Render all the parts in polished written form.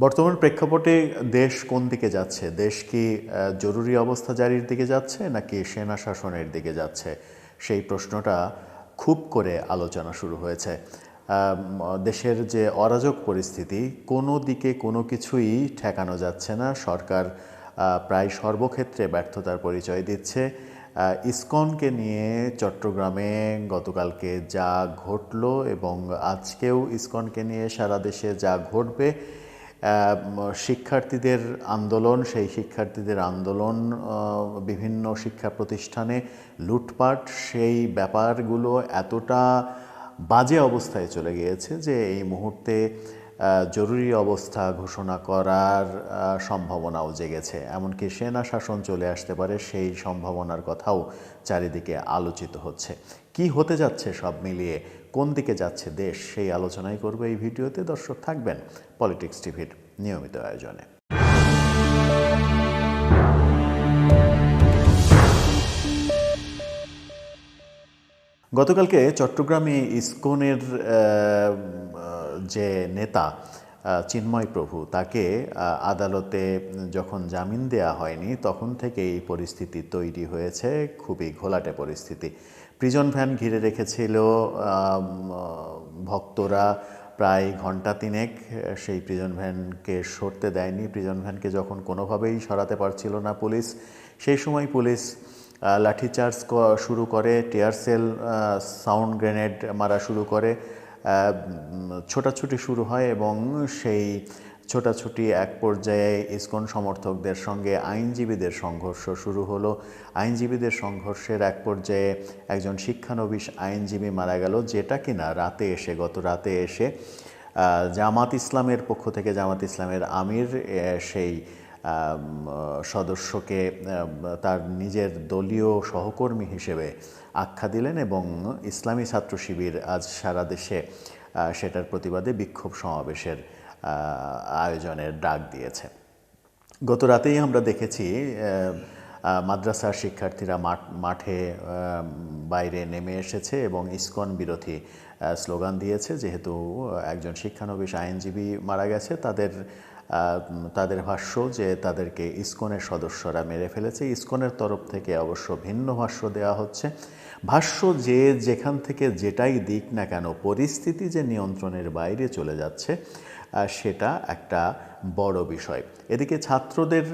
বর্তমান প্রেক্ষাপটে দেশ কোন দিকে যাচ্ছে? দেশ কি জরুরি অবস্থা জারির দিকে যাচ্ছে নাকি সেনা শাসনের দিকে যাচ্ছে? সেই প্রশ্নটা খুব করে আলোচনা শুরু হয়েছে। দেশের যে অরাজক পরিস্থিতি, কোনো দিকে কোনো কিছুই ঠেকানো যাচ্ছে না। সরকার প্রায় সর্বক্ষেত্রে ব্যর্থতার পরিচয় দিচ্ছে। ইসকনকে নিয়ে চট্টগ্রামে গতকালকে যা ঘটলো এবং আজকেও ইসকনকে নিয়ে সারা দেশে যা ঘটবে, শিক্ষার্থীদের আন্দোলন, সেই শিক্ষার্থীদের আন্দোলন, বিভিন্ন শিক্ষা প্রতিষ্ঠানে লুটপাট, সেই ব্যাপারগুলো এতটা বাজে অবস্থায় চলে গিয়েছে যে এই মুহূর্তে জরুরি অবস্থা ঘোষণা করার সম্ভাবনাও জেগেছে। এমনকি সেনা শাসন চলে আসতে পারে, সেই সম্ভাবনার কথাও চারিদিকে আলোচিত হচ্ছে। কি হতে যাচ্ছে সব মিলিয়ে, কোন দিকে যাচ্ছে দেশ, সেই আলোচনাই করবে এই ভিডিওতে। দর্শক থাকবেন পলিটিক্স টিভির নিয়মিত আয়োজনে। গতকালকে চট্টগ্রামে ইসকনের যে নেতা চিন্ময় প্রভু, তাকে আদালতে যখন জামিন দেয়া হয়নি তখন থেকে এই পরিস্থিতি তৈরি হয়েছে, খুবই ঘোলাটে পরিস্থিতি। প্রিজন ভ্যান ঘিরে রেখেছিল ভক্তরা প্রায় ঘণ্টা তিনেক। সেই প্রিজন ভ্যানকে সরতে দেয়নি। প্রিজন ভ্যানকে যখন কোনোভাবেই সরাতে পারছিল না পুলিশ, সেই সময় পুলিশ লাঠিচার্জ শুরু করে, টিয়ার সেল, সাউন্ড গ্রেনেড মারা শুরু করে, ছোটাছুটি শুরু হয় এবং সেই ছোটাছুটি এক পর্যায়ে ইসকন সমর্থকদের সঙ্গে আইনজীবীদের সংঘর্ষ শুরু হলো। আইনজীবীদের সংঘর্ষের এক পর্যায়ে একজন শিক্ষানবিশ আইনজীবী মারা গেল, যেটা কিনা গত রাতে এসে জামাত ইসলামের পক্ষ থেকে জামাত ইসলামের আমির সেই সদস্যকে তার নিজের দলীয় সহকর্মী হিসেবে আখ্যা দিলেন এবং ইসলামী ছাত্র শিবির আজ সারা দেশে সেটার প্রতিবাদে বিক্ষোভ সমাবেশের আয়োজনের ডাক দিয়েছে। গত রাতেই আমরা দেখেছি মাদ্রাসার শিক্ষার্থীরা মাঠে বাইরে নেমে এসেছে এবং ইসকন বিরোধী স্লোগান দিয়েছে। যেহেতু একজন শিক্ষানবিশ আইনজীবী মারা গেছে, তাদের ভাষ্য যে তাদেরকে ইসকনের সদস্যরা মেরে ফেলেছে। ইসকনের তরফ থেকে অবশ্য ভিন্ন ভাষ্য দেওয়া হচ্ছে। ভাষ্য যে যেখান থেকে যেটাই দিক না কেন, পরিস্থিতি যে নিয়ন্ত্রণের বাইরে চলে যাচ্ছে সেটা একটা বড় বিষয়। এদিকে ছাত্রদের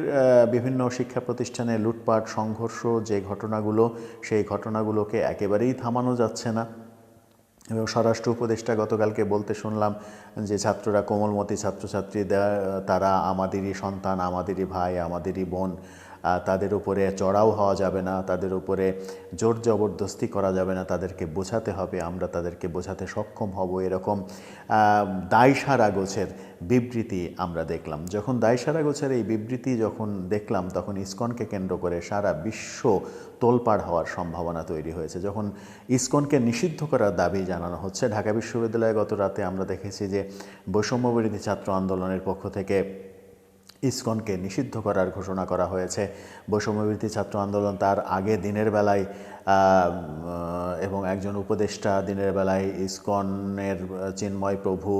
বিভিন্ন শিক্ষা প্রতিষ্ঠানে লুটপাট, সংঘর্ষ যে ঘটনাগুলো, সেই ঘটনাগুলোকে একেবারেই থামানো যাচ্ছে না। এবং স্বরাষ্ট্র উপদেষ্টা গতকালকে বলতে শুনলাম যে ছাত্ররা, কোমলমতি ছাত্রছাত্রী, তারা আমাদেরই সন্তান, আমাদেরই ভাই, আমাদেরই বোন, তাদের উপরে চড়াও হওয়া যাবে না, তাদের উপরে জোর জবরদস্তি করা যাবে না, তাদেরকে বোঝাতে হবে, আমরা তাদেরকে বোঝাতে সক্ষম হব, এরকম দায়সারা গোছের বিবৃতি আমরা দেখলাম। যখন দায়সারা গোছের এই বিবৃতি যখন দেখলাম, তখন ইসকনকে কেন্দ্র করে সারা বিশ্ব তোলপাড় হওয়ার সম্ভাবনা তৈরি হয়েছে। যখন ইসকনকে নিষিদ্ধ করার দাবি জানানো হচ্ছে, ঢাকা বিশ্ববিদ্যালয়ে গত রাতে আমরা দেখেছি যে বৈষম্যবিরোধী ছাত্র আন্দোলনের পক্ষ থেকে ইসকনকে নিষিদ্ধ করার ঘোষণা করা হয়েছে। বৈষম্যবিরোধী ছাত্র আন্দোলন তার আগে দিনের বেলায় এবং একজন উপদেষ্টা দিনের বেলায় ইসকনের চিন্ময় প্রভু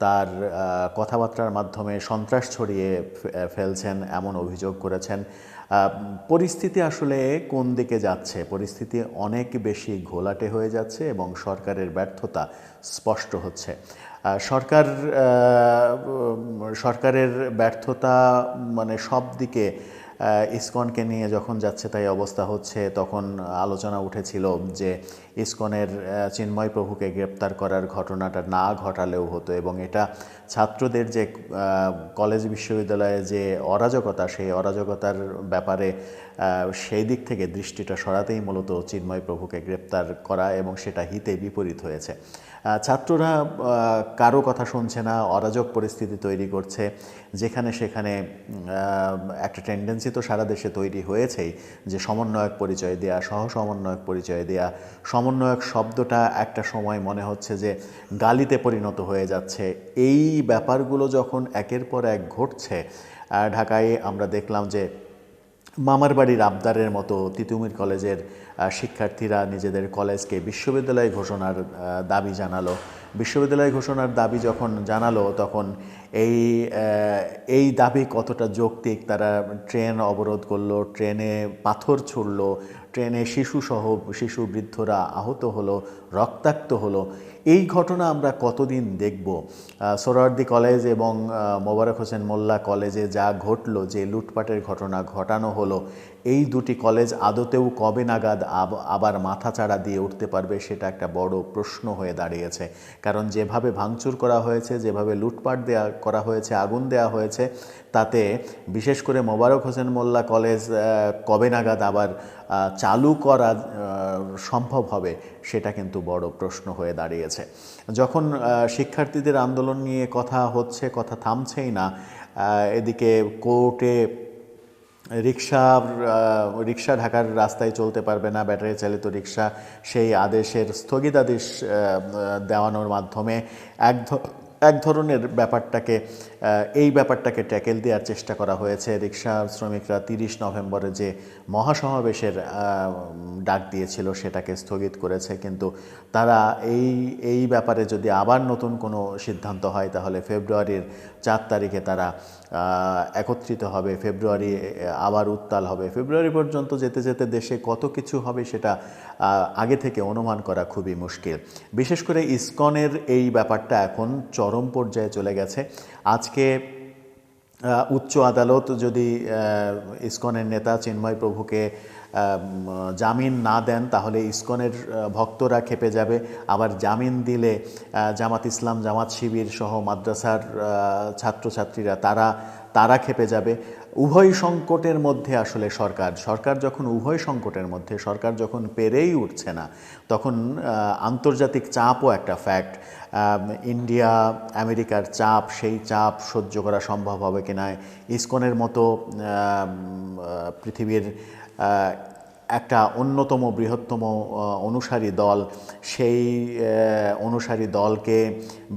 তার কথাবার্তার মাধ্যমে সন্ত্রাস ছড়িয়ে ফেলছেন এমন অভিযোগ করেছেন। পরিস্থিতি আসলে কোন দিকে যাচ্ছে? পরিস্থিতি অনেক বেশি ঘোলাটে হয়ে যাচ্ছে এবং সরকারের ব্যর্থতা স্পষ্ট হচ্ছে। সরকারের ব্যর্থতা মানে সব দিকে ইসকনকে নিয়ে যখন যাচ্ছে তাই অবস্থা হচ্ছে। তখন আলোচনা উঠেছিল যে ইসকনের চিন্ময় প্রভুকে গ্রেপ্তার করার ঘটনাটা না ঘটালেও হতো এবং এটা ছাত্রদের যে কলেজ বিশ্ববিদ্যালয়ে যে অরাজকতা, সেই অরাজকতার ব্যাপারে সেই দিক থেকে দৃষ্টিটা সরাতেই মূলত চিন্ময় প্রভুকে গ্রেপ্তার করা, এবং সেটা হিতে বিপরীত হয়েছে। ছাত্ররা কারো কথা শুনছে না, অরাজক পরিস্থিতি তৈরি করছে। যেখানে সেখানে একটা টেন্ডেন্সি তো সারা দেশে তৈরি হয়েছেই যে সমন্বয়ক পরিচয় দেয়া, সহ সমন্বয়ক পরিচয় দেয়া। সমন্বয়ক শব্দটা একটা সময় মনে হচ্ছে যে গালিতে পরিণত হয়ে যাচ্ছে। এই ব্যাপারগুলো যখন একের পর এক ঘটছে, ঢাকায় আমরা দেখলাম যে মামার বাড়ির আবদারের মতো তিতুমির কলেজের শিক্ষার্থীরা নিজেদের কলেজকে বিশ্ববিদ্যালয় ঘোষণার দাবি জানালো। বিশ্ববিদ্যালয় ঘোষণার দাবি যখন জানালো, তখন এই এই দাবি কতটা যৌক্তিক? তারা ট্রেন অবরোধ করলো, ট্রেনে পাথর ছুড়লো, ট্রেনে শিশু বৃদ্ধরা আহত হলো, রক্তাক্ত হলো। এই ঘটনা আমরা কতদিন দেখব? সোহরাওয়ার্দী কলেজ এবং মোবারক হোসেন মোল্লা কলেজে যা ঘটলো, যে লুটপাটের ঘটনা ঘটানো হলো, এই দুটি কলেজ আদতেও কবে নাগাদ আবার মাথাচাড়া দিয়ে উঠতে পারবে, সেটা একটা বড় প্রশ্ন হয়ে দাঁড়িয়েছে। কারণ যেভাবে ভাঙচুর করা হয়েছে, যেভাবে লুটপাট করা হয়েছে, আগুন দেওয়া হয়েছে, তাতে বিশেষ করে মোবারক হোসেন মোল্লা কলেজ কবে নাগাদ আবার চালু করা সম্ভব হবে, সেটা কিন্তু বড় প্রশ্ন হয়ে দাঁড়িয়েছে। যখন শিক্ষার্থীদের আন্দোলন নিয়ে কথা হচ্ছে, কথা থামছেই না, এদিকে কোর্টে রিক্সা ঢাকার রাস্তায় চলতে পারবে না, ব্যাটারি চালিত রিক্সা, সেই আদেশের স্থগিতাদেশ দেওয়ানোর মাধ্যমে এক ধরনের এই ব্যাপারটাকে ট্যাকেল দেওয়ার চেষ্টা করা হয়েছে। রিক্সা শ্রমিকরা 30 নভেম্বরে যে মহাসমাবেশের ডাক দিয়েছিল, সেটাকে স্থগিত করেছে। কিন্তু তারা এই ব্যাপারে যদি আবার নতুন কোনো সিদ্ধান্ত হয়, তাহলে ফেব্রুয়ারির 4 তারিখে তারা একত্রিত হবে, ফেব্রুয়ারি আবার উত্তাল হবে। ফেব্রুয়ারি পর্যন্ত যেতে যেতে দেশে কত কিছু হবে, সেটা আগে থেকে অনুমান করা খুবই মুশকিল। বিশেষ করে ইসকনের এই ব্যাপারটা এখন চরম পর্যায়ে চলে গেছে। আজকে উচ্চ আদালত যদি ইসকনের নেতা চিন্ময় প্রভুকে জামিন না দেন, তাহলে ইসকনের ভক্তরা ক্ষেপে যাবে। আবার জামিন দিলে জামাত ইসলাম, জামাত শিবির সহ মাদ্রাসার ছাত্রছাত্রীরা তারা ক্ষেপে যাবে। উভয় সংকটের মধ্যে আসলে সরকার যখন উভয় সংকটের মধ্যে, সরকার যখন পেরেই উঠছে না, তখন আন্তর্জাতিক চাপও একটা ফ্যাক্ট। ইন্ডিয়া, আমেরিকার চাপ, সেই চাপ সহ্য করা সম্ভব হবে কিনা, ইসকনের মতো পৃথিবীর একটা অন্যতম বৃহত্তম অনুসারী দল, সেই অনুসারী দলকে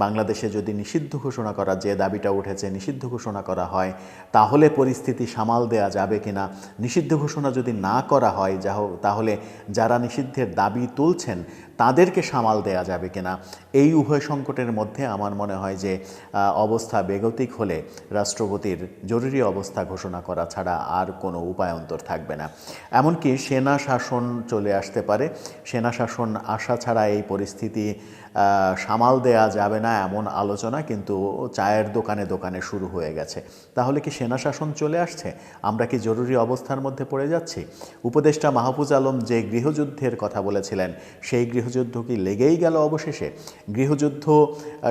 বাংলাদেশে যদি নিষিদ্ধ ঘোষণা করা, যে দাবিটা উঠেছে, নিষিদ্ধ ঘোষণা করা হয়, তাহলে পরিস্থিতি সামাল দেয়া যাবে কিনা। নিষিদ্ধ ঘোষণা যদি না করা হয়, তাহলে যারা নিষিদ্ধের দাবি তুলছেন তাদেরকে সামাল দেয়া যাবে কিনা। এই উভয় সংকটের মধ্যে আমার মনে হয় যে অবস্থা বেগতিক হলে রাষ্ট্রপতির জরুরি অবস্থা ঘোষণা করা ছাড়া আর কোনো উপায়ন্তর থাকবে না। এমনকি সেনা শাসন চলে আসতে পারে। সেনা শাসন আসা ছাড়া এই পরিস্থিতি সামাল দেয়া যাবে না, এমন আলোচনা কিন্তু চায়ের দোকানে দোকানে শুরু হয়ে গেছে। তাহলে কি সেনা শাসন চলে আসছে? আমরা কি জরুরি অবস্থার মধ্যে পড়ে যাচ্ছি? উপদেষ্টা মাহফুজ আলম যে গৃহযুদ্ধের কথা বলেছিলেন, সেই গৃহযুদ্ধ কি লেগেই গেল অবশেষে? গৃহযুদ্ধ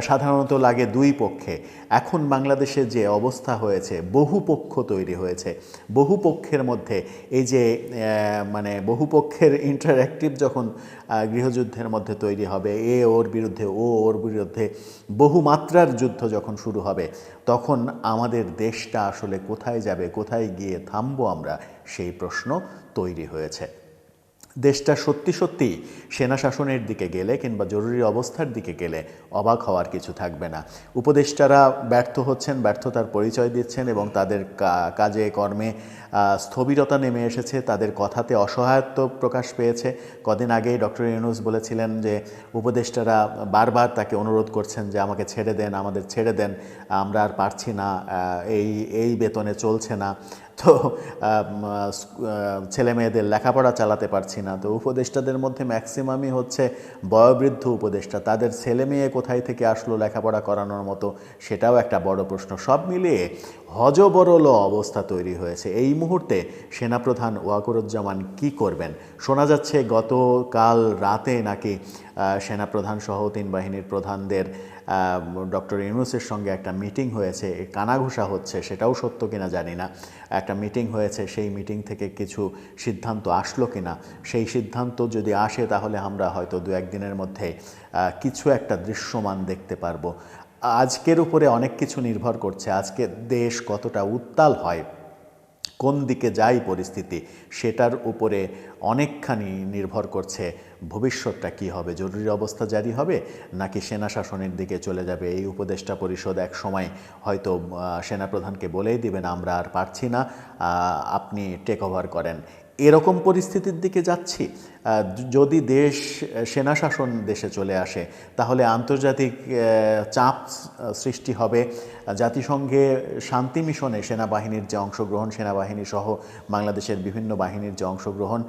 সাধারণত লাগে দুই পক্ষে। এখন বাংলাদেশে যে অবস্থা হয়েছে, বহু পক্ষ তৈরি হয়েছে। বহু পক্ষের মধ্যে এই যে বহু পক্ষের ইন্টারঅ্যাক্টিভ যখন গৃহযুদ্ধের মধ্যে তৈরি হবে, ওর বিরুদ্ধে, ওর বিরুদ্ধে, বহুমাত্রার যুদ্ধ যখন শুরু হবে, তখন আমাদের দেশটা আসলে কোথায় যাবে, কোথায় গিয়ে থামবো আমরা, সেই প্রশ্ন তৈরি হয়েছে। দেশটা সত্যি সত্যি সেনা শাসনের দিকে গেলে কিংবা জরুরি অবস্থার দিকে গেলে অবাক হওয়ার কিছু থাকবে না। উপদেষ্টারা ব্যর্থ হচ্ছেন, ব্যর্থতার পরিচয় দিচ্ছেন এবং তাদের কাজে কর্মে স্থবিরতা নেমে এসেছে, তাদের কথাতে অসহায়ত্ব প্রকাশ পেয়েছে। কদিন আগেই ডক্টর ইউনূস বলেছিলেন যে উপদেষ্টারা বারবার তাকে অনুরোধ করছেন যে আমাকে ছেড়ে দেন, আমাদের ছেড়ে দেন, আমরা আর পারছি না, এই বেতনে চলছে না, তো ছেলে মেয়েদের লেখাপড়া চালাতে পারছি না। তো উপদেষ্টাদের মধ্যে ম্যাক্সিমামই হচ্ছে বয়োবৃদ্ধ উপদেষ্টা, তাদের ছেলে মেয়ে কোথায় থেকে আসলো লেখাপড়া করানোর মতো, সেটাও একটা বড় প্রশ্ন। সব মিলিয়ে হযবরল অবস্থা তৈরি হয়েছে। এই মুহূর্তে সেনাপ্রধান ওয়াকারুজ্জামান কি করবেন? শোনা যাচ্ছে গতকাল রাতে নাকি সেনাপ্রধান সহ 3 বাহিনীর প্রধানদের ডক্টর ইউনূসের সঙ্গে একটা মিটিং হয়েছে, কানাঘুষা হচ্ছে, সেটাও সত্য কিনা জানি না। একটা মিটিং হয়েছে, সেই মিটিং থেকে কিছু সিদ্ধান্ত আসলো কিনা, সেই সিদ্ধান্ত যদি আসে তাহলে আমরা হয়তো 2-1 দিনের মধ্যে কিছু একটা দৃশ্যমান দেখতে পারবো। আজকের উপরে অনেক কিছু নির্ভর করছে। আজকে দেশ কতটা উত্তাল হয়, কোন দিকে যায় পরিস্থিতি, সেটার উপরে অনেকখানি নির্ভর করছে ভবিষ্যৎটা কী হবে। জরুরি অবস্থা জারি হবে নাকি সেনা শাসনের দিকে চলে যাবে। এই উপদেষ্টা পরিষদ এক সময় হয়তো সেনাপ্রধানকে বলেই দিবেন আমরা আর পারছি না, আপনি টেক ওভার করেন। এরকম পরিস্থিতির দিকে যাচ্ছি। যদি দেশ সেনা শাসন দেশে চলে আসে তাহলে আন্তর্জাতিক চাপ সৃষ্টি হবে। জাতিসংঘে শান্তি মিশনে সেনাবাহিনীর যে অংশগ্রহণ, সেনাবাহিনী সহ বাংলাদেশের বিভিন্ন বাহিনীর যে অংশগ্রহণ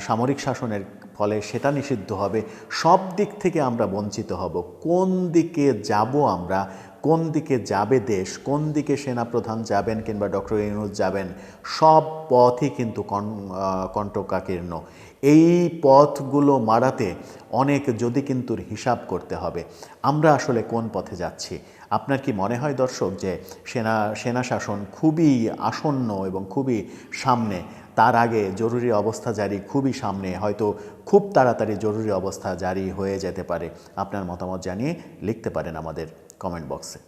সামরিক শাসনের ফলে সেটা নিষিদ্ধ হবে। সব দিক থেকে আমরা বঞ্চিত হব। কোন দিকে যাব আমরা, কোন দিকে যাবে দেশ, কোন দিকে সেনাপ্রধান যাবেন কিংবা ডক্টর ইউনূস যাবেন, সব পথই কিন্তু কণ্টকাকীর্ণ। এই পথগুলো মারাতে অনেক যদি কিন্তুর হিসাব করতে হবে। আমরা আসলে কোন পথে যাচ্ছি? আপনার কি মনে হয় দর্শক যে সেনা শাসন খুবই আসন্ন এবং খুবই সামনে? তার আগে জরুরি অবস্থা জারি খুবই সামনে, হয়তো খুব তাড়াতাড়ি জরুরি অবস্থা জারি হয়ে যেতে পারে। আপনার মতামত জানিয়ে লিখতে পারেন আমাদের কমেন্ট বক্সে।